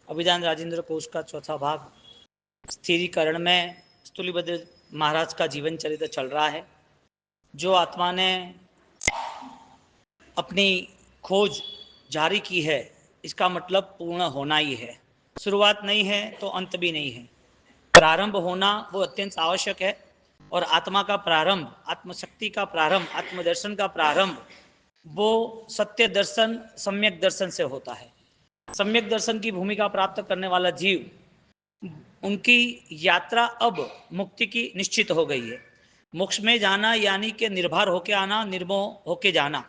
अभिधान राजेंद्र कोश का चौथा भाग स्थिरीकरण में स्थूलिबद्ध महाराज का जीवन चरित्र चल रहा है। जो आत्मा ने अपनी खोज जारी की है, इसका मतलब पूर्ण होना ही है। शुरुआत नहीं है तो अंत भी नहीं है। प्रारंभ होना वो अत्यंत आवश्यक है। और आत्मा का प्रारंभ, आत्मशक्ति का प्रारंभ, आत्मदर्शन का प्रारंभ वो सत्य दर्शन, सम्यक दर्शन से होता है। सम्यक दर्शन की भूमिका प्राप्त करने वाला जीव, उनकी यात्रा अब मुक्ति की निश्चित हो गई है। मोक्ष में जाना यानी कि निर्भर होके आना, निर्मोह होके जाना।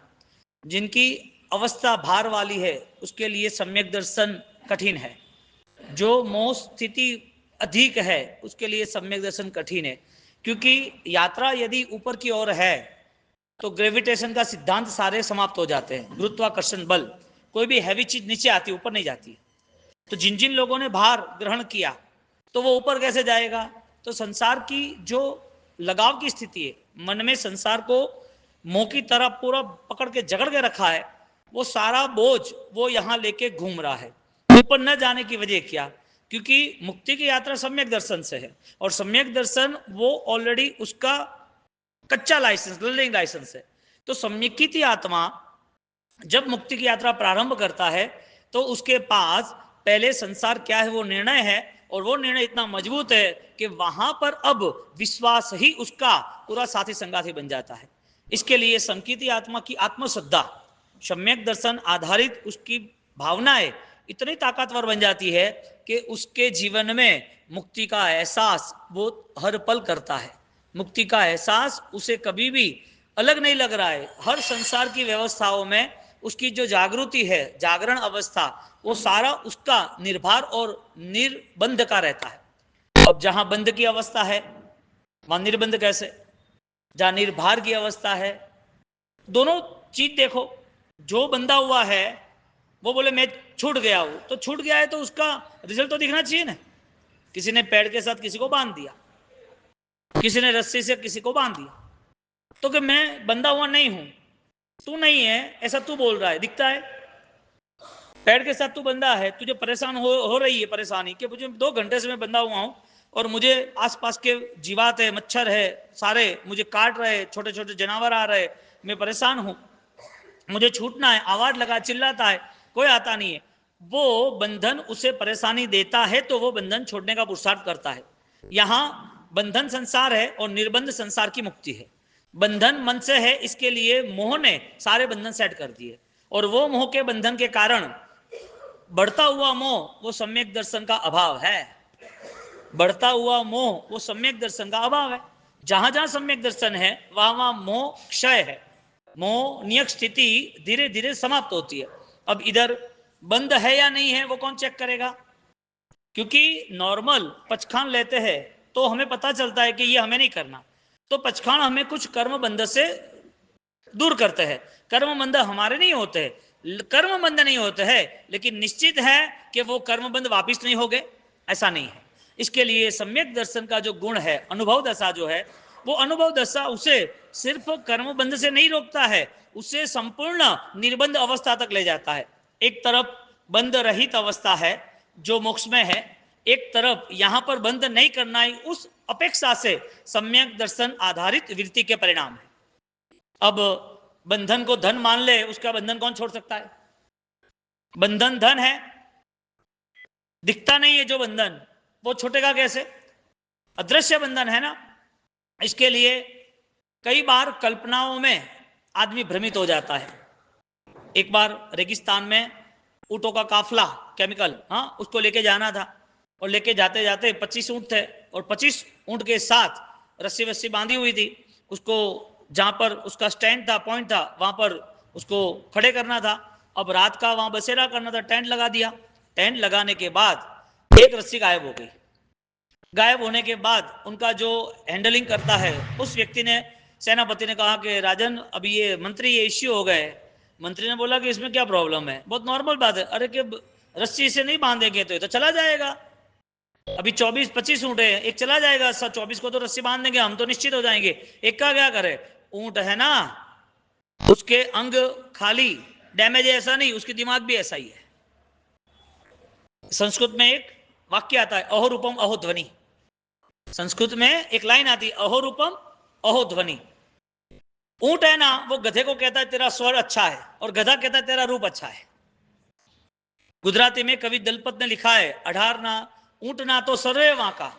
जिनकी अवस्था भार वाली है उसके लिए सम्यक दर्शन कठिन है। जो मोह स्थिति अधिक है उसके लिए सम्यक दर्शन कठिन है। क्योंकि यात्रा यदि ऊपर की ओर है तो ग्रेविटेशन का सिद्धांत सारे समाप्त हो जाते हैं। गुरुत्वाकर्षण बल, कोई भी हैवी चीज नीचे आती, ऊपर नहीं जाती। तो जिन जिन लोगों ने भार ग्रहण किया तो वो ऊपर कैसे जाएगा? तो संसार की जो लगाव की स्थिति है, मन में संसार को मोह की तरह पूरा पकड़ के जकड़ के रखा है, वो सारा बोझ वो यहां लेके घूम रहा है। ऊपर न जाने की वजह क्या? क्योंकि मुक्ति की यात्रा सम्यक दर्शन से है। और सम्यक दर्शन वो ऑलरेडी उसका कच्चा लाइसेंस, लर्निंग लाइसेंस है। तो सम्यकित आत्मा जब मुक्ति की यात्रा प्रारंभ करता है तो उसके पास पहले संसार क्या है वो निर्णय है। और वो निर्णय इतना मजबूत है कि वहां पर अब विश्वास ही उसका पूरा साथी संगाती बन जाता है। इसके लिए संकीर्ति आत्मा की आत्मश्रद्धा, सम्यक दर्शन आधारित उसकी भावनाएं इतनी ताकतवर बन जाती है कि उसके जीवन में मुक्ति का एहसास वो हर पल करता है। मुक्ति का एहसास उसे कभी भी अलग नहीं लग रहा है। हर संसार की व्यवस्थाओं में उसकी जो जागृति है, जागरण अवस्था, वो सारा उसका निर्भर और निर्बंध का रहता है। अब जहां बंध की अवस्था है वहां निर्बंध कैसे? जहां निर्भर की अवस्था है, दोनों चीज देखो। जो बंधा हुआ है वो बोले मैं छूट गया हूं, तो छूट गया है तो उसका रिजल्ट तो दिखना चाहिए ना। किसी ने पेड़ के साथ किसी को बांध दिया, किसी ने रस्सी से किसी को बांध दिया, तो कि मैं बंधा हुआ नहीं हूं, तू नहीं है ऐसा तू बोल रहा है, दिखता है। पेड़ के साथ तू बंधा है, तुझे परेशान हो रही है परेशानी कि मुझे 2 घंटे से मैं बंधा हुआ हूं और मुझे आसपास के जीवात है, मच्छर है, सारे मुझे काट रहे, छोटे छोटे जानवर आ रहे, मैं परेशान हूं, मुझे छूटना है। आवाज लगा, चिल्लाता है, कोई आता नहीं है। वो बंधन उसे परेशानी देता है तो वो बंधन छोड़ने का पुरुषार्थ करता है। यहां बंधन संसार है और निर्बंध संसार की मुक्ति है। बंधन मन से है, इसके लिए मोह ने सारे बंधन सेट कर दिए। और वो मोह के बंधन के कारण बढ़ता हुआ मोह वो सम्यक दर्शन का अभाव है। बढ़ता हुआ मोह वो सम्यक दर्शन का अभाव है। जहां जहां सम्यक दर्शन है वहां वहां मोह क्षय है। मोह नियत स्थिति धीरे धीरे समाप्त होती है। अब इधर बंद है या नहीं है वो कौन चेक करेगा? क्योंकि नॉर्मल पचखान लेते हैं तो हमें पता चलता है कि ये हमें नहीं करना। तो पचखान हमें कुछ कर्म बंध से दूर करते हैं। कर्म बंध हमारे नहीं होते, कर्म बंध नहीं होते हैं, लेकिन निश्चित है कि वो कर्म बंध वापिस नहीं हो गए, ऐसा नहीं है। इसके लिए सम्यक दर्शन का जो गुण है, अनुभव दशा जो है, वो अनुभव दशा उसे सिर्फ कर्म बंध से नहीं रोकता है, उसे संपूर्ण निर्बंध अवस्था तक ले जाता है। एक तरफ बंध रहित अवस्था है जो मोक्ष में है, एक तरफ यहां पर बंध नहीं करना ही उस अपेक्षा से सम्यक दर्शन आधारित वृत्ति के परिणाम है। अब बंधन को धन मान ले, उसका बंधन कौन छोड़ सकता है? बंधन धन है, दिखता नहीं है जो बंधन, वो छूटेगा कैसे? अदृश्य बंधन है ना। इसके लिए कई बार कल्पनाओं में आदमी भ्रमित हो जाता है। एक बार रेगिस्तान में ऊंटों का काफला, केमिकल, हाँ, उसको लेके जाना था। और लेके जाते जाते 25 ऊंट थे और 25 ऊंट के साथ रस्सी वस्सी बांधी हुई थी। उसको जहां पर उसका स्टैंड था, पॉइंट था, वहां पर उसको खड़े करना था। अब रात का वहां बसेरा करना था, टेंट लगा दिया। टेंट लगाने के बाद एक रस्सी गायब हो गई। गायब होने के बाद उनका जो हैंडलिंग करता है उस व्यक्ति ने, सेनापति ने कहा कि राजन अभी ये मंत्री ये इश्यू हो गए। मंत्री ने बोला कि इसमें क्या प्रॉब्लम है, बहुत नॉर्मल बात है। अरे कि रस्सी से नहीं बांधेंगे तो ये तो चला जाएगा। अभी 24-25 ऊँट है, एक चला जाएगा, 24 को तो रस्सी बांध देंगे, हम तो निश्चित हो जाएंगे। एक का क्या करे? ऊँट है ना, उसके अंग खाली डैमेज है ऐसा नहीं, उसकी दिमाग भी ऐसा ही है। संस्कृत में एक वाक्य आता है, अहो रूपम अहो ध्वनि। संस्कृत में एक लाइन आती है, अहो रूपम अहो ध्वनि। ऊंट है ना, वो गधे को कहता है तेरा स्वर अच्छा है, और गधा कहता है तेरा रूप अच्छा है। गुजराती में कवि दलपत ने लिखा है, अठारना ऊंट ना तो सर्वे वहां का।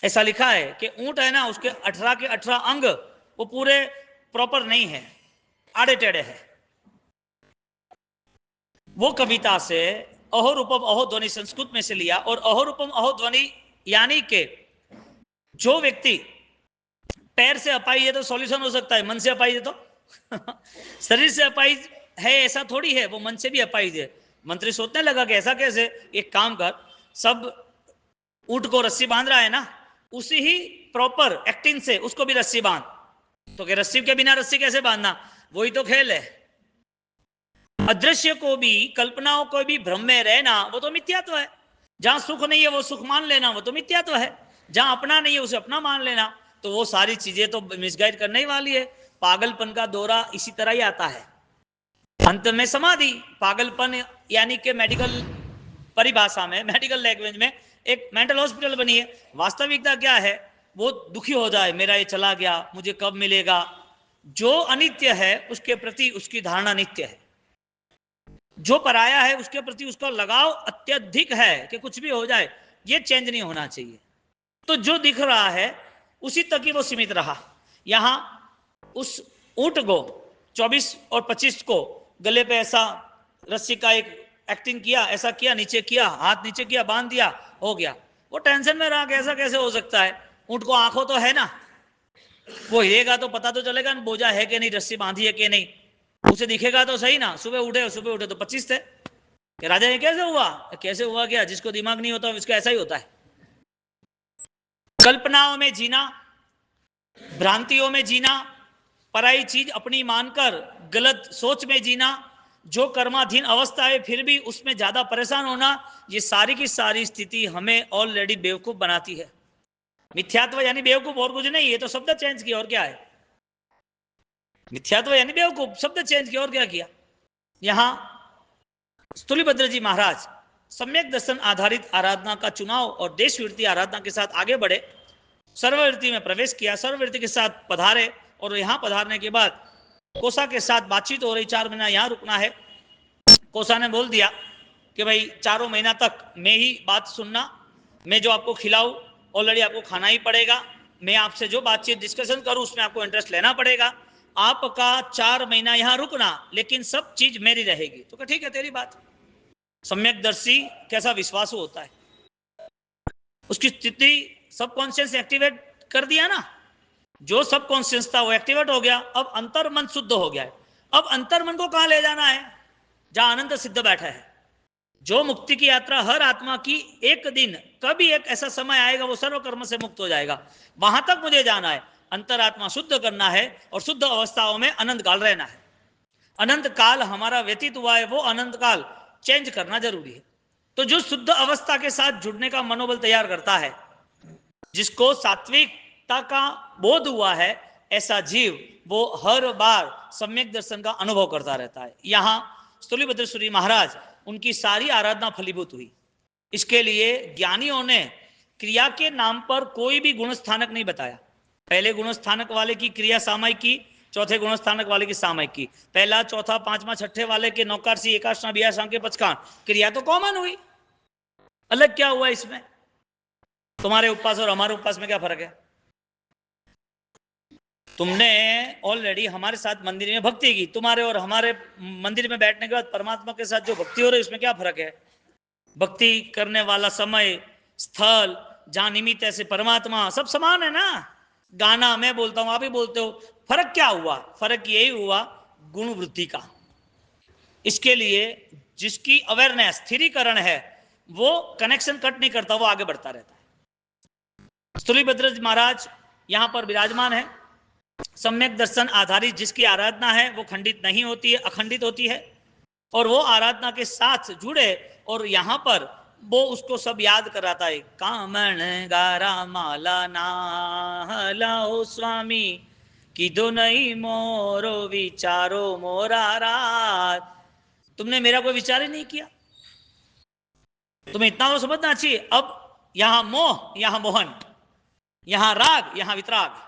ऐसा लिखा है कि ऊंट है ना, उसके 18 के 18 अंग वो पूरे प्रॉपर नहीं है, आड़े टेढ़े है। वो कविता से अहो रूपम अहो ध्वनि संस्कृत में से लिया, और अहो रूपम अहो ध्वनि यानी के जो व्यक्ति पैर से अपाई है तो सॉल्यूशन हो सकता है, मन से अपाई है तो शरीर से अपाई है ऐसा थोड़ी है, वो मन से भी अपाई है। मंत्री सोचने लगा कि ऐसा कैसे, एक काम कर, सब ऊंट को रस्सी बांध रहा है ना, उसी ही प्रॉपर एक्टिंग से उसको भी रस्सी बांध। तो कि रस्सी के बिना रस्सी कैसे बांधना, वही तो खेल है। अदृश्य को भी, कल्पनाओं को भी भ्रम में रहना, वो तो मिथ्यात्व है। जहां सुख नहीं है वो सुख मान लेना, वो तो मिथ्यात्व है। जहां अपना नहीं है उसे अपना मान लेना, तो वो सारी चीजें तो मिसगाइड करने ही वाली है। पागलपन का दौरा इसी तरह ही आता है। अंत में समाधि, पागलपन यानी कि मेडिकल परिभाषा में, मेडिकल लैंग्वेज में एक मेंटल हॉस्पिटल बनी है। वास्तविकता क्या है, वो दुखी हो जाए, मेरा ये चला गया, मुझे कब मिलेगा। जो अनित्य है उसके प्रति उसकी धारणा नित्य है, जो पराया है उसके प्रति उसका लगाव अत्यधिक है कि कुछ भी हो जाए ये चेंज नहीं होना चाहिए। तो जो दिख रहा है उसी तक ही वो सीमित रहा। यहां उस ऊंट को 24 और 25 को गले पे ऐसा रस्सी का एक एक्टिंग किया, ऐसा किया, नीचे किया, हाथ नीचे किया, बांध दिया, हो गया। वो टेंशन में रहा, कैसा कैसे हो सकता है। ऊंट को आंखों तो है ना, वो हिलेगा तो पता तो चलेगा ना बोझा है कि नहीं, रस्सी बांधी है कि नहीं, उसे दिखेगा तो सही ना। सुबह उठे तो 25 थे कि राजा ये कैसे हुआ, कैसे हुआ क्या, जिसको दिमाग नहीं होता उसका ऐसा ही होता है। कल्पनाओं में जीना, भ्रांतियों में जीना, पराई चीज अपनी मानकर गलत सोच में जीना, जो कर्माधीन अवस्था है फिर भी उसमें ज्यादा परेशान होना, ये सारी की सारी स्थिति हमें ऑलरेडी बेवकूफ बनाती है। मिथ्यात्व यानी बेवकूफ और कुछ नहीं, ये तो शब्द चेंज किया और क्या है। मिथ्यात्व यानी बेवकूफ, शब्द चेंज किया और क्या किया। यहां स्थूलिभद्र जी महाराज सम्यक दर्शन आधारित आराधना का चुनाव और देशवृत्ति आराधना के साथ आगे बढ़े, सर्ववृत्ति में प्रवेश किया, सर्ववृत्ति के साथ पधारे, और यहां पधारने के बाद कोसा के साथ बातचीत हो रही, 4 महीना यहां रुकना है। कोसा ने बोल दिया कि भाई 4 महीना तक मैं ही बात सुनना, मैं जो आपको खिलाऊं ऑलरेडी आपको खाना ही पड़ेगा, मैं आपसे जो बातचीत डिस्कशन करूं उसमें आपको इंटरेस्ट लेना पड़ेगा, आपका 4 महीना यहां रुकना, लेकिन सब चीज मेरी रहेगी। तो ठीक है तेरी बात। सम्यक दर्शी कैसा विश्वास होता है, उसकी स्थिति सबकॉन्शियस एक्टिवेट कर दिया ना, जो सबकॉन्शियस था वो एक्टिवेट हो गया, अब अंतर्मन शुद्ध हो गया है। अब अंतर्मन को कहां ले जाना है, जहां अनंत सिद्ध बैठा है। जो मुक्ति की यात्रा हर आत्मा की एक दिन कभी एक ऐसा समय आएगा वो सर्व कर्म से मुक्त हो जाएगा, वहां तक मुझे जाना है। अंतरात्मा शुद्ध करना है और शुद्ध अवस्थाओं में अनंत काल रहना है। अनंत काल हमारा व्यतीत हुआ है, वो अनंत काल चेंज करना जरूरी है। तो जो शुद्ध अवस्था के साथ जुड़ने का मनोबल तैयार करता है, जिसको सात्विकता का बोध हुआ है, ऐसा जीव वो हर बार सम्यक दर्शन का अनुभव करता रहता है। यहां स्थूलिभद्र सूरी महाराज उनकी सारी आराधना फलीभूत हुई। इसके लिए ज्ञानियों ने क्रिया के नाम पर कोई भी गुण स्थानक नहीं बताया। पहले गुण स्थानक वाले की क्रिया सामायिक की, चौथे गुण स्थानक वाले की सामायिक की, पहला चौथा पांचवा छठे वाले के नौकारसी एकाशना बियाशां के पचकान, क्रिया तो कॉमन हुई। अलग क्या हुआ इसमें, तुम्हारे उपवास और हमारे उपवास में क्या फर्क है। तुमने ऑलरेडी हमारे साथ मंदिर में भक्ति की, तुम्हारे और हमारे मंदिर में बैठने के बाद परमात्मा के साथ जो भक्ति हो रही है उसमें क्या फर्क है। भक्ति करने वाला समय, स्थल, जहां निमित्त ऐसे परमात्मा, सब समान है ना। गाना मैं बोलता हूं आप ही बोलते हो, फर्क क्या हुआ, फर्क यही हुआ गुण वृद्धि का। इसके लिए जिसकी अवेयरनेस स्थिरीकरण है वो कनेक्शन कट नहीं करता, वो आगे बढ़ता रहता है। स्थूलिभद्र महाराज यहां पर विराजमान है। सम्यक दर्शन आधारित जिसकी आराधना है वो खंडित नहीं होती है, अखंडित होती है, और वो आराधना के साथ जुड़े, और यहां पर वो उसको सब याद कराता है। कामण गारा माला नाहलाओ स्वामी, कीधो नहीं मोरो विचारो मोरा रात। तुमने मेरा कोई विचार ही नहीं किया, तुम्हें इतना तो समझना चाहिए। अब यहां मोह, यहां मोहन, यहां राग, यहां वितराग,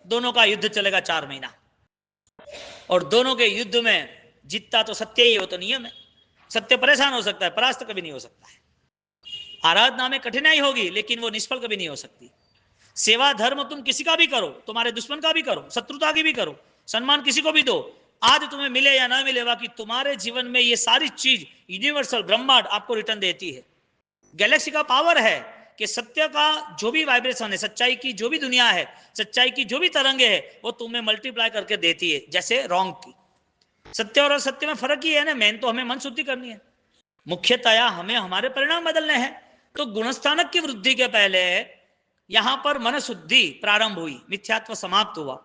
दोनों का युद्ध चलेगा 4 महीना। और दोनों के युद्ध में जीतता तो सत्य ही हो, तो नियम है। सत्य परेशान हो सकता है, परास्त कभी नहीं हो सकता है। आराधना में कठिनाई होगी, लेकिन वो निष्फल कभी नहीं हो सकती। सेवा धर्म तुम किसी का भी करो, तुम्हारे दुश्मन का भी करो, शत्रुता की भी करो, सम्मान किसी को भी दो, आज तुम्हें मिले या ना मिले, बाकी तुम्हारे जीवन में ये सारी चीज यूनिवर्सल ब्रह्मांड आपको रिटर्न देती है। गैलेक्सी का पावर है कि सत्य का जो भी वाइब्रेशन है, सच्चाई की जो भी दुनिया है, सच्चाई की जो भी तरंगे है, वो तुम्हें मल्टीप्लाई करके देती है, जैसे रॉन्ग की। सत्य और असत्य में फर्क ही है ना। मेन तो हमें मन शुद्धि करनी है, मुख्यतया हमें हमारे परिणाम बदलने हैं। तो गुणस्थानक की वृद्धि के पहले यहां पर मन शुद्धि प्रारंभ हुई, मिथ्यात्व समाप्त हुआ।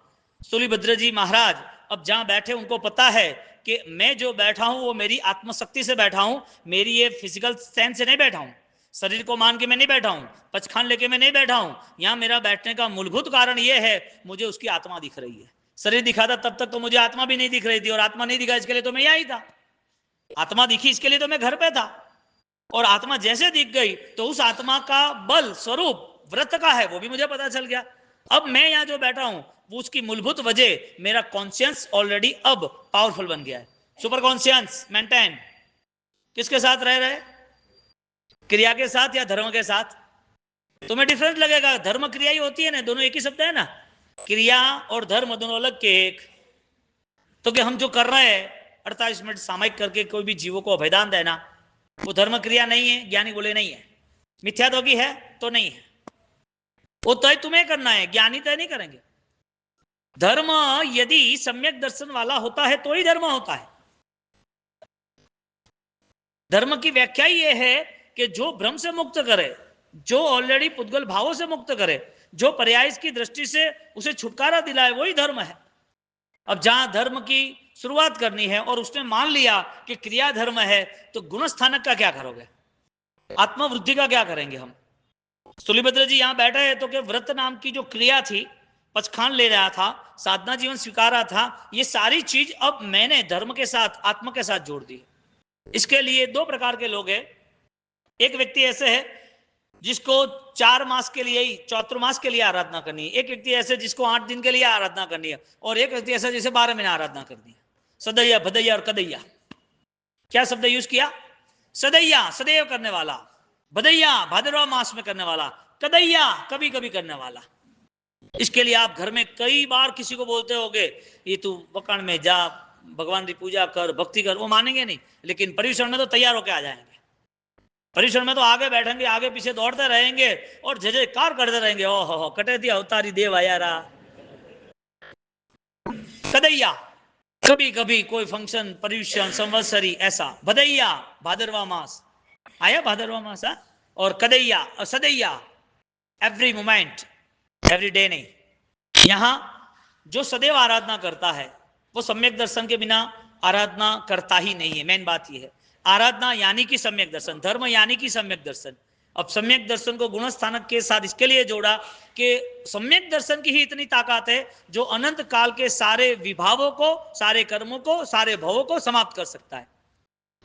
सूलिभद्र जी महाराज अब जहां बैठे उनको पता है कि मैं जो बैठा हूं वो मेरी आत्मशक्ति से बैठा हूं, मेरी ये फिजिकल सेंस से नहीं बैठा हूं, शरीर को मान के मैं नहीं बैठा हूं, पचखान लेके मैं नहीं बैठा हूं। यहां मेरा बैठने का मूलभूत कारण यह है, मुझे उसकी आत्मा दिख रही है। शरीर दिखा था तब तक तो मुझे आत्मा भी नहीं दिख रही थी, और आत्मा नहीं दिखा इसके लिए तो मैं यही था। आत्मा दिखी इसके लिए तो मैं घर पे था, और आत्मा जैसे दिख गई तो उस आत्मा का बल स्वरूप व्रत का है वो भी मुझे पता चल गया। अब मैं यहां जो बैठा हूं वो उसकी मूलभूत वजह मेरा कॉन्शियस ऑलरेडी अब पावरफुल बन गया है। सुपर कॉन्शियस मेंटेन किसके साथ रह रहे, क्रिया के साथ या धर्म के साथ? तुम्हें डिफरेंस लगेगा, धर्म क्रिया ही होती है ना, दोनों एक ही शब्द है ना। क्रिया और धर्म दोनों अलग के एक। तो कि हम जो कर रहे हैं 48 मिनट सामयिक करके कोई भी जीवों को अभयदान देना, वो धर्म क्रिया नहीं है, ज्ञानी बोले नहीं है। मिथ्यात्व है तो नहीं है, वो तय तुम्हें करना है, ज्ञानी तय नहीं करेंगे। धर्म यदि सम्यक दर्शन वाला होता है तो ही धर्म होता है। धर्म की व्याख्या ये है कि जो भ्रम से मुक्त करे, जो ऑलरेडी पुद्गल भावों से मुक्त करे, जो पर्याय की दृष्टि से उसे छुटकारा दिलाए, वही धर्म है। अब जहां धर्म की शुरुआत करनी है और उसने मान लिया कि क्रिया धर्म है, तो गुणस्थानक का क्या करोगे, आत्मवृद्धि का क्या करेंगे हम? सूलिभद्र जी यहां बैठे हैं तो कि व्रत नाम की जो क्रिया थी, पचखान ले रहा था, साधना जीवन स्वीकार रहा था, ये सारी चीज अब मैंने धर्म के साथ आत्मा के साथ जोड़ दी। इसके लिए 2 प्रकार के लोग हैं। एक व्यक्ति ऐसे है जिसको 4 मास के लिए ही, चातुर्मास के लिए आराधना करनी है। एक व्यक्ति ऐसे जिसको 8 दिन के लिए आराधना करनी है, और एक व्यक्ति ऐसा जिसे 12 महीने आराधना करनी है। सदैया, भदैया और कदैया। क्या शब्द यूज किया? सदैया सदैव करने वाला, भदैया भाद्रवा मास में करने वाला, कदैया कभी कभी करने वाला। इसके लिए आप घर में कई बार किसी को बोलते होगे, ये तू बकण में जा, भगवान की पूजा कर, भक्ति कर, वो मानेंगे नहीं, लेकिन परिश्रम में तो तैयार होकर आ जाएंगे। परिश्रम में तो आगे बैठेंगे, आगे पीछे दौड़ते रहेंगे और जय जयकार करते रहेंगे, ओहो हो कटे दिया अवतारी देव आया रहा। कदैया कभी कभी कोई फंक्शन, पर्यूषण, संवत्सरी, ऐसा। भदैया भादरवा मास, आया भादरवा मास है। और कदैया और सदैया एवरी मोमेंट, एवरी डे नहीं। यहां जो सदैव आराधना करता है वो सम्यक दर्शन के बिना आराधना करता ही नहीं है। मेन बात यह है, आराधना यानी कि सम्यक दर्शन, धर्म यानी कि सम्यक दर्शन। अब सम्यक दर्शन को गुणस्थानक के साथ इसके लिए जोड़ा कि सम्यक दर्शन की ही इतनी ताकत है जो अनंत काल के सारे विभावों को, सारे कर्मों को, सारे भवों को समाप्त कर सकता है।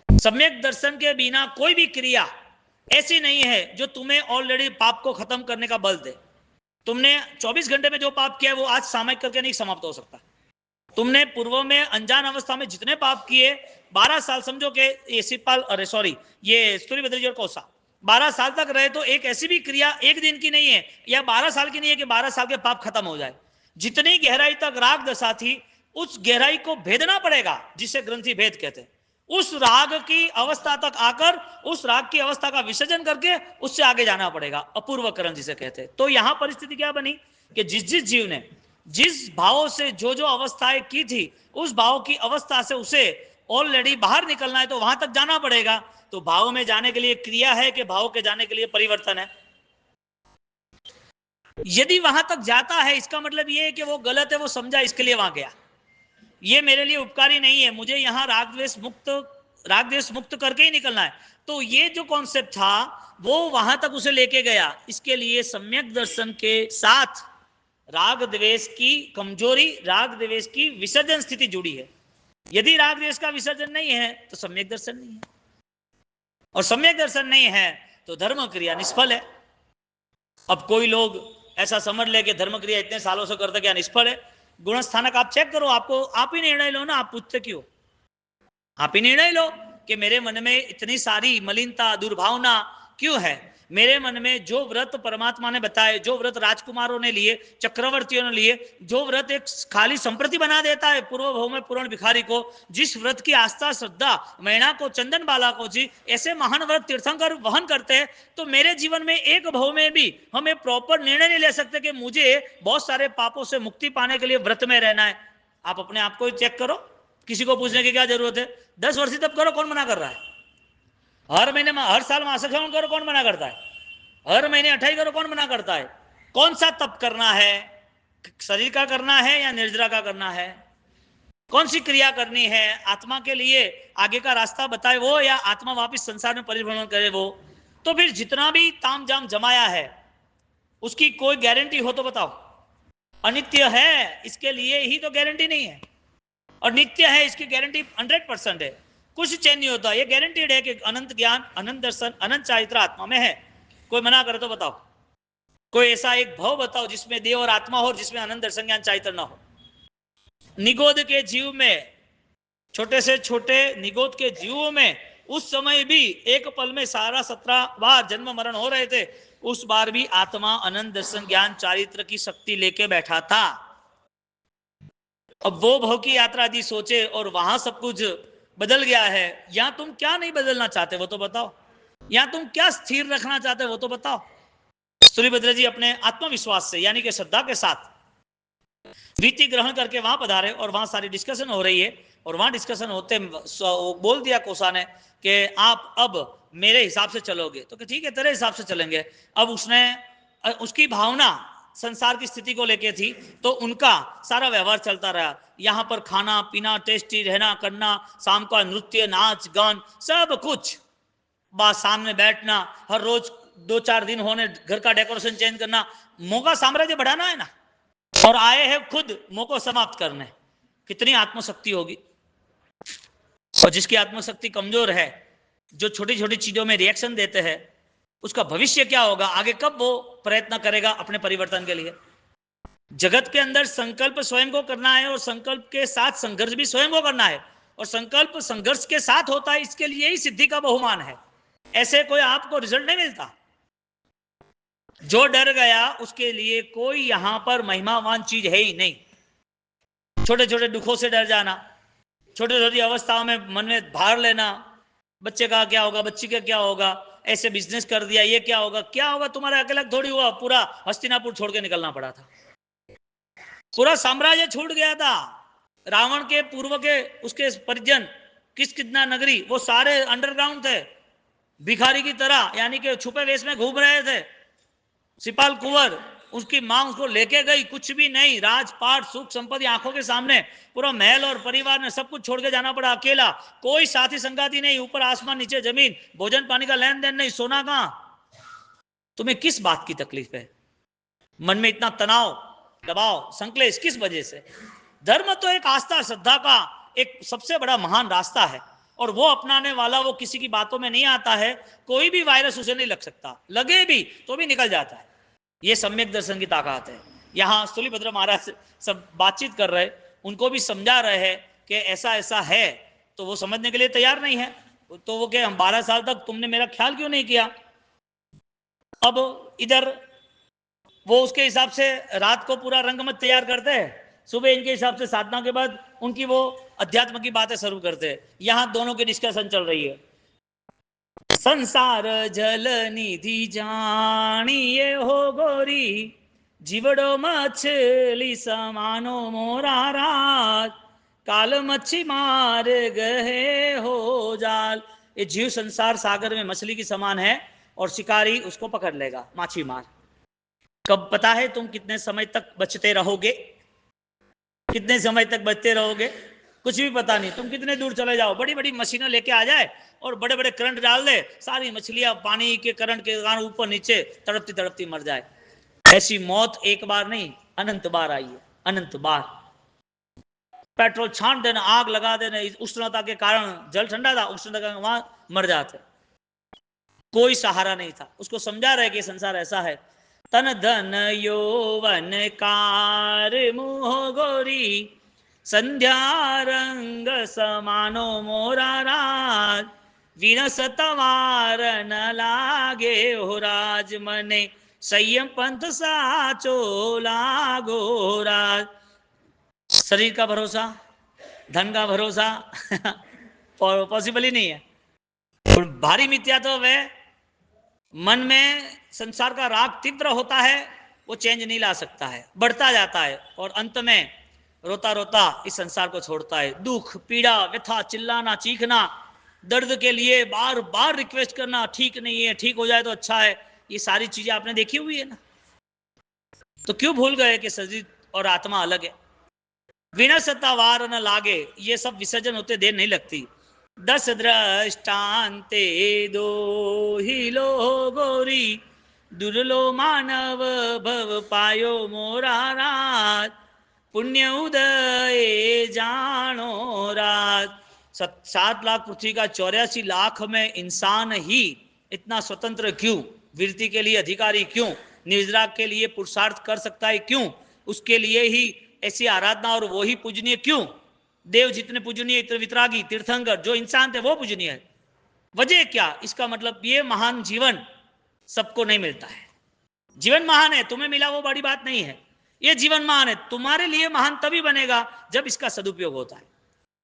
सम्यक दर्शन के बिना कोई भी क्रिया ऐसी नहीं है जो तुम्हें ऑलरेडी पाप को खत्म करने का बल दे। तुमने 24 घंटे में जो पाप किया है वो आज सामयिक करके नहीं समाप्त हो सकता। तुमने पूर्व में अनजान अवस्था में जितने पाप किए, 12 साल समझो कि ये शिवपाल, अरे सॉरी, ये सूर्यभद्र जी और कौसा 12 साल तक रहे, तो एक ऐसी भी क्रिया एक दिन की नहीं है या 12 साल की नहीं है कि 12 साल के पाप खत्म हो जाए। जितनी गहराई तक राग दशा थी उस गहराई को भेदना पड़ेगा, जिसे ग्रंथि भेद कहते हैं। उस राग की अवस्था तक आकर उस राग की अवस्था का विसर्जन करके उससे आगे जाना पड़ेगा, अपूर्वकरण जिसे कहते हैं। तो यहां परिस्थिति क्या बनी कि जिस जिस जीव ने जिस भाव से जो जो अवस्थाएं की थी, उस भाव की अवस्था से उसे ऑलरेडी बाहर निकलना है, तो वहां तक जाना पड़ेगा। तो भाव में जाने के लिए क्रिया है कि भाव के जाने के लिए परिवर्तन है? यदि वहां तक जाता है इसका मतलब यह है कि वो गलत है, वो समझा इसके लिए वहां गया, ये मेरे लिए उपकारी नहीं है, मुझे यहां राग द्वेष मुक्त करके ही निकलना है। तो ये जो कॉन्सेप्ट था वो वहां तक उसे लेके गया। इसके लिए सम्यक दर्शन के साथ राग द्वेष की कमजोरी, राग द्वेष की विसर्जन स्थिति जुड़ी है। यदि राग द्वेष का विसर्जन नहीं है तो सम्यक दर्शन नहीं है, और सम्यक दर्शन नहीं है तो धर्म क्रिया निष्फल है। अब कोई लोग ऐसा समझ ले कि धर्म क्रिया इतने सालों से करते क्या निष्फल है। गुण स्थानक आप चेक करो, आपको आप ही निर्णय लो ना, आप पूछते क्यों? आप ही निर्णय लो कि मेरे मन में इतनी सारी मलिनता दुर्भावना क्यों है। मेरे मन में जो व्रत परमात्मा ने बताए, जो व्रत राजकुमारों ने लिए, चक्रवर्तियों ने लिए, जो व्रत एक खाली संप्रति बना देता है पूर्व भव में पूर्ण भिखारी को, जिस व्रत की आस्था श्रद्धा मैणा को चंदन बाला को जी ऐसे महान व्रत तीर्थंकर वहन करते हैं, तो मेरे जीवन में एक भव में भी हम एक प्रॉपर निर्णय नहीं ले सकते कि मुझे बहुत सारे पापों से मुक्ति पाने के लिए व्रत में रहना है। आप अपने आप को चेक करो, किसी को पूछने की क्या जरूरत है। 10 वर्ष तब करो, कौन मना कर रहा है? हर महीने हर साल मासिक श्रवण करो, कौन मना करता है? हर महीने 28 करो, कौन मना करता है? कौन सा तप करना है? शरीर का करना है या निर्जरा का करना है? कौन सी क्रिया करनी है? आत्मा के लिए आगे का रास्ता बताए वो, या आत्मा वापिस संसार में परिभ्रमण करे वो? तो फिर जितना भी ताम जाम जमाया है उसकी कोई गारंटी हो तो बताओ। अनित्य है इसके लिए ही तो गारंटी नहीं है, और नित्य है इसकी गारंटी 100% है। कुछ चेंज नहीं होता, ये गारंटीड है कि अनंत ज्ञान अनंत दर्शन अनंत चारित्र आत्मा में है। कोई मना करे तो बताओ, कोई ऐसा एक भव बताओ जिसमें देव और आत्मा हो, जिसमें अनंत दर्शन ज्ञान चारित्र ना हो। निगोद के जीव में, छोटे से छोटे निगोद के जीवों में उस समय भी एक पल में सारा 17 बार जन्म मरण हो रहे थे, उस बार भी आत्मा अनंत दर्शन ज्ञान चारित्र की शक्ति लेके बैठा था। अब वो भव की यात्रा यदि सोचे और वहां सब कुछ बदल गया है, या तुम क्या नहीं बदलना चाहते वो तो बताओ, या तुम क्या स्थिर रखना चाहते वो तो बताओ। सूर्यभद्र जी अपने आत्मविश्वास से यानी कि श्रद्धा के साथ रीति ग्रहण करके वहां पधारे, और वहां सारी डिस्कशन हो रही है, और वहां डिस्कशन होते बोल दिया कोसा ने कि आप अब मेरे हिसाब से चलोगे, तो ठीक है तेरे हिसाब से चलेंगे। अब उसने उसकी भावना संसार की स्थिति को लेके थी, तो उनका सारा व्यवहार चलता रहा। यहाँ पर खाना पीना, टेस्टी रहना करना, शाम का नृत्य नाच गान सब कुछ, बस सामने बैठना, हर रोज 2-4 दिन होने घर का डेकोरेशन चेंज करना। मौका साम्राज्य बढ़ाना है ना, और आए हैं खुद मौका समाप्त करने। कितनी आत्मशक्ति होगी। और जिसकी आत्मशक्ति कमजोर है, जो छोटी छोटी चीजों में रिएक्शन देते हैं, उसका भविष्य क्या होगा? आगे कब वो प्रयत्न करेगा अपने परिवर्तन के लिए? जगत के अंदर संकल्प स्वयं को करना है, और संकल्प के साथ संघर्ष भी स्वयं को करना है, और संकल्प संघर्ष के साथ होता है, इसके लिए ही सिद्धि का बहुमान है। ऐसे कोई आपको रिजल्ट नहीं मिलता। जो डर गया उसके लिए कोई यहां पर महिमावान चीज है ही नहीं। छोटे छोटे दुखों से डर जाना, छोटी छोटी अवस्थाओं में मन में भार लेना, बच्चे का क्या होगा, बच्ची का क्या होगा, ऐसे बिजनेस कर दिया ये क्या होगा, क्या होगा, तुम्हारा अकेला थोड़ी हुआ, पूरा हस्तिनापुर छोड़ के निकलना पड़ा था, पूरा साम्राज्य छूट गया था। रावण के पूर्व के उसके परिजन कितना नगरी, वो सारे अंडरग्राउंड थे, भिखारी की तरह, यानी कि छुपे वेश में घूम रहे थे। सिपाल कुंवर, उसकी मां उसको लेके गई, कुछ भी नहीं, राजपाट सुख संपत्ति आंखों के सामने, पूरा महल और परिवार ने सब कुछ छोड़ के जाना पड़ा अकेला, कोई साथी संगाती नहीं, ऊपर आसमान नीचे जमीन, भोजन पानी का लेन देन नहीं, सोना कहां? तुम्हें किस बात की तकलीफ है? मन में इतना तनाव दबाव संकलेश किस वजह से? धर्म तो एक आस्था श्रद्धा का एक सबसे बड़ा महान रास्ता है, और वो अपनाने वाला वो किसी की बातों में नहीं आता है। कोई भी वायरस उसे नहीं लग सकता, लगे भी तो भी निकल जाता है। ये सम्यक दर्शन की ताकत है। यहाँ स्थूलिभद्र महाराज सब बातचीत कर रहे, उनको भी समझा रहे हैं कि ऐसा ऐसा है, तो वो समझने के लिए तैयार नहीं है। तो वो कहे हम 12 साल तक तुमने मेरा ख्याल क्यों नहीं किया? अब इधर वो उसके हिसाब से रात को पूरा रंगमंच तैयार करते हैं, सुबह इनके हिसाब से साधना के बाद उनकी वो अध्यात्म की बातें शुरू करते हैं। यहाँ दोनों की डिस्कशन चल रही है। संसार जल निधि जानिए हो गोरी, जीवड़ो मछली समानो मोरा रात, काल मच्छी मार गए हो जाल। ये जीव संसार सागर में मछली की समान है, और शिकारी उसको पकड़ लेगा, माछी मार। कब पता है तुम कितने समय तक बचते रहोगे? कितने समय तक बचते रहोगे कुछ भी पता नहीं। तुम कितने दूर चले जाओ, बड़ी बड़ी मशीनें लेके आ जाए और बड़े बड़े करंट डाल दे, सारी मछलियां पानी के करंट के कारण ऊपर नीचे तड़पती तड़पती मर जाए। ऐसी मौत एक बार नहीं अनंत बार आई है, अनंत बार। पेट्रोल छांट देना, आग लगा देना, उष्णता के कारण, जल ठंडा था उष्णता के वहां मर जाते। कोई सहारा नहीं था। उसको समझा रहे कि संसार ऐसा है। तन धन यौवन कार मोह गोरी, संध्या रंग समानो मोरा राज, विनसत वार न लागे हो राज, मने संयम पंथ साचो लागो राज। शरीर का भरोसा, धन का भरोसा पॉसिबल ही नहीं है। और भारी मिथ्या तो वह मन में संसार का राग तीव्र होता है, वो चेंज नहीं ला सकता है, बढ़ता जाता है और अंत में रोता रोता इस संसार को छोड़ता है। दुख, पीड़ा, व्यथा, चिल्लाना, चीखना, दर्द के लिए बार बार रिक्वेस्ट करना, ठीक नहीं है, ठीक हो जाए तो अच्छा है, ये सारी चीजें आपने देखी हुई है ना। तो क्यों भूल गए कि शरीर और आत्मा अलग है। विनसता वार न लागे, ये सब विसर्जन होते देर नहीं लगती। 10 दृष्टान्ते दो ही लो गोरी, दुर्लो मानव भव पायो मोरा रात, पुण्य उदय जानो रात। 7 लाख पृथ्वी का 84 लाख में इंसान ही इतना स्वतंत्र क्यों, वीरति के लिए अधिकारी क्यों, निजराग के लिए पुरुषार्थ कर सकता है क्यों, उसके लिए ही ऐसी आराधना और वो ही पूजनीय क्यों। देव जितने पूजनीय, इतने वितरागी, तीर्थंकर जो इंसान थे वो पूजनीय है। वजह क्या? इसका मतलब ये महान जीवन सबको नहीं मिलता है। जीवन महान है, तुम्हें मिला वो बड़ी बात नहीं है। ये जीवन महान है, तुम्हारे लिए महान तभी बनेगा जब इसका सदुपयोग होता है।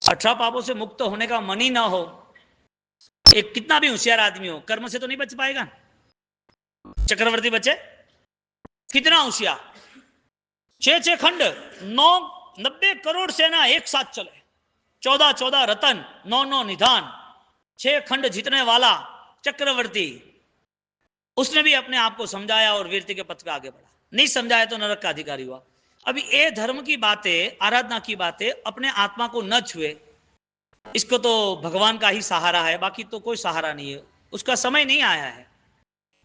18 पापों से मुक्त होने का मन ही ना हो, एक कितना भी होशियार आदमी हो, कर्म से तो नहीं बच पाएगा। चक्रवर्ती बचे कितना होशियार, 6 खंड, 90 करोड़ सेना एक साथ चले, 14 रतन, 9 निधान, 6 खंड जीतने वाला चक्रवर्ती, उसने भी अपने आप को समझाया और वीरति के पथ पे आगे बढ़ा। नहीं समझाया तो नरक का अधिकारी हुआ। अभी ये धर्म की बातें, आराधना की बातें अपने आत्मा को न छुए, इसको तो भगवान का ही सहारा है, बाकी तो कोई सहारा नहीं है। उसका समय नहीं आया है,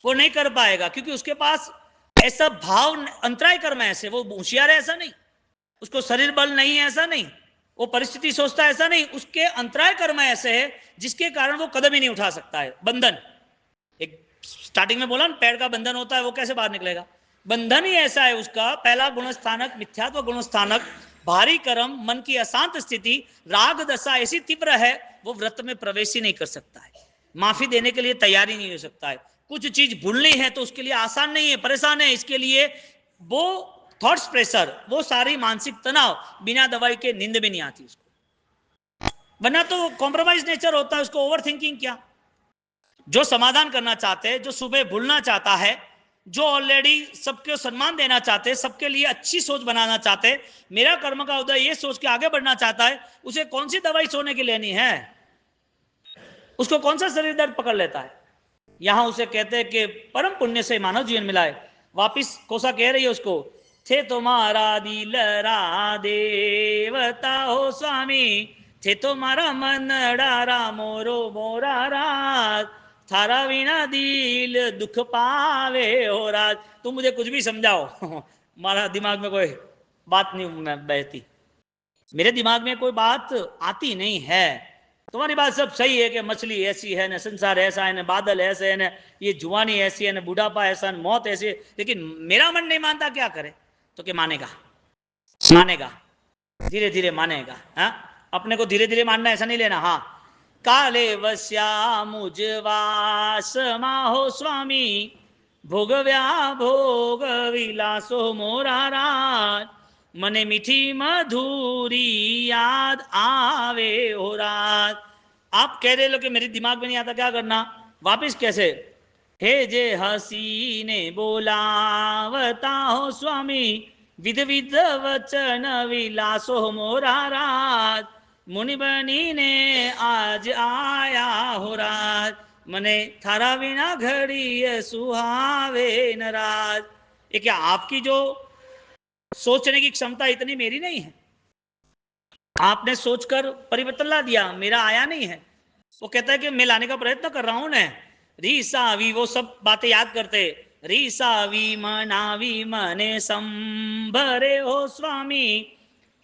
वो नहीं कर पाएगा, क्योंकि उसके पास ऐसा भाव, अंतराय कर्म है ऐसे, वो होशियार है ऐसा नहीं, उसको शरीर बल नहीं है ऐसा नहीं, वो परिस्थिति सोचता है ऐसा नहीं, उसके अंतराय कर्म ऐसे है जिसके कारण वो कदम ही नहीं उठा सकता है। बंधन, एक स्टार्टिंग में बोला ना, पैर का बंधन होता है, वो कैसे बाहर निकलेगा? बंधन ही ऐसा है उसका। पहला गुणस्थानक मिथ्यात्व गुणस्थानक, भारी कर्म, मन की अशांत स्थिति, राग दशा ऐसी तीव्र है, वो व्रत में प्रवेश ही नहीं कर सकता है, माफी देने के लिए तैयारी नहीं हो सकता है। कुछ चीज भूलनी है तो उसके लिए आसान नहीं है, परेशान है, इसके लिए वो थॉट्स प्रेशर, वो सारी मानसिक तनाव, बिना दवाई के नींद भी नहीं आती उसको, वरना तो कॉम्प्रोमाइज नेचर होता है उसको। ओवर थिंकिंग क्या? जो समाधान करना चाहते हैं, जो सुबह भूलना चाहता है, जो ऑलरेडी सबके सम्मान देना चाहते हैं, सबके लिए अच्छी सोच बनाना चाहते हैं, मेरा कर्म का उदय ये सोच के आगे बढ़ना चाहता है, उसे कौन सी दवाई सोने की लेनी है? उसको कौन सा शरीर दर्द पकड़ लेता है? यहां उसे कहते हैं कि परम पुण्य से मानव जीवन मिला है। वापिस कोसा कह रही है उसको, थे तुम्हारा दिल रा देवता हो स्वामी, थे तुम्हारा मन डारा मोरो मोरा राज, थारा विना दिल दुख पावे हो राज। तुम मुझे कुछ भी समझाओ हमारा दिमाग में कोई बात नहीं बहती, मेरे दिमाग में कोई बात आती नहीं है। तुम्हारी बात सब सही है कि मछली ऐसी है, न संसार ऐसा है, न बादल ऐसे है, न ये जुआनी ऐसी है, न बुढ़ापा ऐसा, न मौत ऐसी है, लेकिन मेरा मन नहीं मानता, क्या करे? तो क्या मानेगा? मानेगा, धीरे धीरे मानेगा। हाँ, अपने को धीरे धीरे मानना ऐसा नहीं लेना। हाँ, काले वस्या मुझवास माहो स्वामी, भोगव्या भोग विलासो मोरा राज, मने मीठी मधुरी याद आवे हो रात। आप कह रहे लो कि मेरे दिमाग में नहीं आता, क्या करना? वापिस कैसे? हे जे हसीने बोलावता हो स्वामी, विध विध वचन विलासो मोरा रात, मुनि बनी ने आज आया हो रात, मने थारा बिना घड़ी सुहावे न रात। ये क्या आपकी जो सोचने की क्षमता इतनी मेरी नहीं है? आपने सोचकर परिवर्तन ला दिया, मेरा आया नहीं है। वो कहता है कि मैं लाने का प्रयत्न कर रहा हूं ना। रीसावी, वो सब बातें याद करते, रीसावी मनावी मने संभरे हो स्वामी,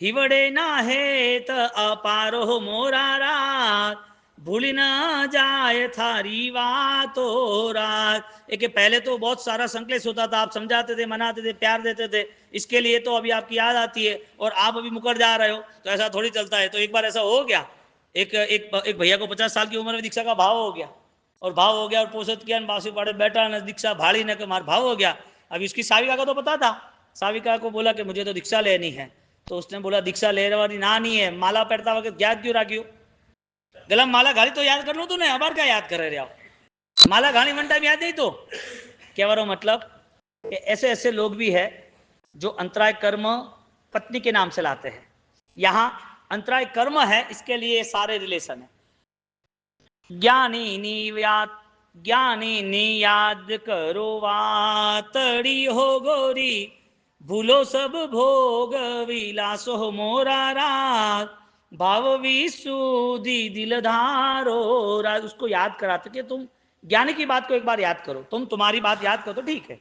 हिवड़े ना है त अपारो मोरा रात, भूली ना जाए थारी बातो रात। एक पहले तो बहुत सारा संकलेश होता था, आप समझाते थे, मनाते थे, प्यार देते थे, इसके लिए तो अभी आपकी याद आती है और आप अभी मुकर जा रहे हो, तो ऐसा थोड़ी चलता है। तो एक बार ऐसा हो गया, एक भैया को 50 साल की उम्र में दीक्षा का भाव हो गया, और भाव हो गया और पोषित किया, बासी पाड़े बैठा न दीक्षा भाड़ी न के मार भाव हो गया। अभी उसकी साविका को तो पता था, साविका को बोला कि मुझे तो दीक्षा लेनी है, तो उसने बोला दीक्षा लेने वाली ना नहीं है, माला पहनता वक्त याद क्यों रखियो, गला माला घाली तो याद कर लो तूने, अबार क्या याद कर रहे हो, माला घाली वन टाइम याद नहीं तो क्या वारो मतलब कि ऐसे ऐसे लोग भी है जो अंतराय कर्म पत्नी के नाम से लाते हैं। यहां अंतराय कर्म है, इसके लिए सारे रिलेशन है। ज्ञानी नी याद करो वातड़ी हो गोरी, भूलो सब भोग विलासो हो मोरा रात, भाव विशुद्धि दिलधारो राज। उसको याद कराते कि तुम ज्ञानी की बात को एक बार याद करो, तुम तुम्हारी बात याद करो तो ठीक है,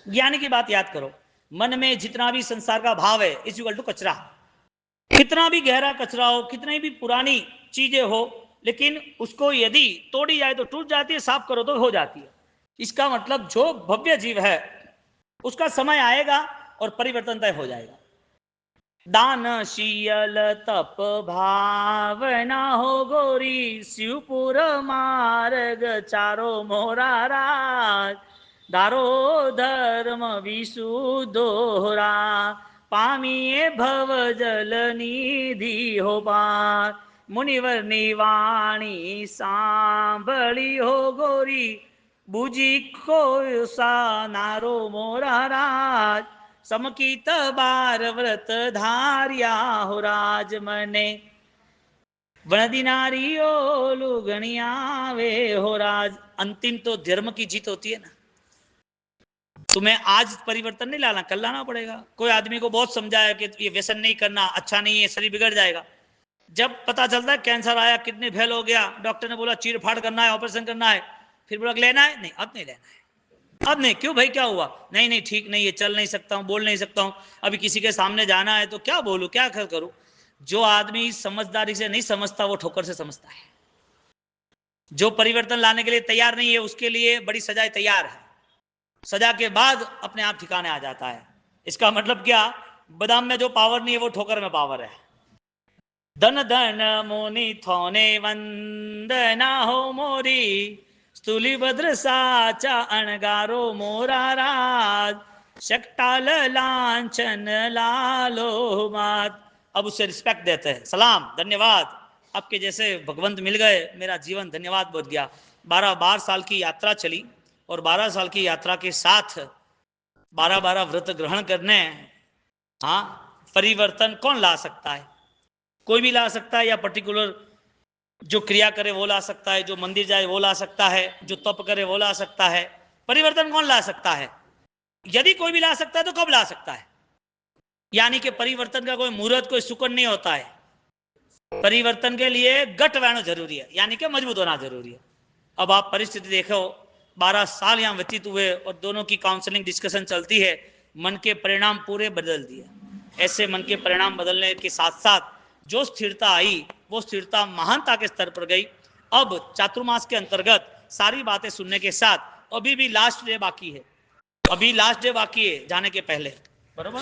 ज्ञानी की बात याद करो। मन में जितना भी संसार का भाव है इज इक्वल टू कचरा, कितना भी गहरा कचरा हो, कितनी भी पुरानी चीजें हो, लेकिन उसको यदि तोड़ी जाए तो टूट जाती है, साफ करो तो हो जाती है। इसका मतलब जो भव्य जीव है उसका समय आएगा और परिवर्तन तय हो जाएगा। दान शील तप भावना हो गोरी, शिवपुर मार्ग चारो मोरा राज, दारो धर्म विशुद्धोरा, पामिए भव जल निधि हो पार, मुनिवर निवाणी सांभली हो गोरी, बुझी को सा नारो मोरा राज, समकीत बार व्रत धारिया हो राज मने, वनदी नारियो लुगणिया वे हो राज। अंतिम तो धर्म की जीत होती है ना, तुम्हें आज परिवर्तन नहीं लाना, कल लाना पड़ेगा। कोई आदमी को बहुत समझाया कि ये व्यसन नहीं करना, अच्छा नहीं है, शरीर बिगड़ जाएगा, जब पता चलता है कैंसर आया, किडनी फेल हो गया, डॉक्टर ने बोला चीर फाड़ करना है, ऑपरेशन करना है, फिर बोला लेना है, नहीं अब नहीं लेना है, अब नहीं, क्यों भाई क्या हुआ, नहीं नहीं ठीक नहीं है, चल नहीं सकता हूं, बोल नहीं सकता हूं, अभी किसी के सामने जाना है तो क्या बोलूं, क्या करूं। जो आदमी समझदारी से नहीं समझता वो ठोकर से समझता है। जो परिवर्तन लाने के लिए तैयार नहीं है उसके लिए बड़ी सजाएं तैयार है, सजा के बाद अपने आप ठिकाने आ जाता है। इसका मतलब क्या, बादाम में जो पावर नहीं है वो ठोकर में पावर है। धन धन मोनी थोने वंदना हो मोरी, स्तुली भद्र साचा अणगारो मोरा राज, शक्टाल लांछन लालो मात। अब उससे रिस्पेक्ट देते हैं, सलाम धन्यवाद, आपके जैसे भगवंत मिल गए, मेरा जीवन धन्यवाद बोध गया। 12 साल की यात्रा चली और 12 साल की यात्रा के साथ 12 व्रत ग्रहण करने, हाँ परिवर्तन कौन ला सकता है, कोई भी ला सकता है, या पर्टिकुलर जो क्रिया करे वो ला सकता है, जो मंदिर जाए वो ला सकता है, जो तप करे वो ला सकता है। परिवर्तन कौन ला सकता है, यदि कोई भी ला सकता है तो कब ला सकता है, यानी कि परिवर्तन का कोई मुहूर्त, कोई सुकन नहीं होता है। परिवर्तन के लिए गट बहना जरूरी है, यानी कि मजबूत होना जरूरी है। अब आप परिस्थिति देखो, 12 साल यहाँ व्यतीत हुए और दोनों की काउंसलिंग डिस्कशन चलती है, मन के परिणाम पूरे बदल दिए। ऐसे मन के परिणाम बदलने के साथ साथ जो स्थिरता आई वो स्थिरता महानता के स्तर पर गई। अब चातुर्मास के अंतर्गत सारी बातें सुनने के साथ अभी भी लास्ट डे बाकी है, अभी लास्ट डे बाकी है जाने के पहले, बरोबर।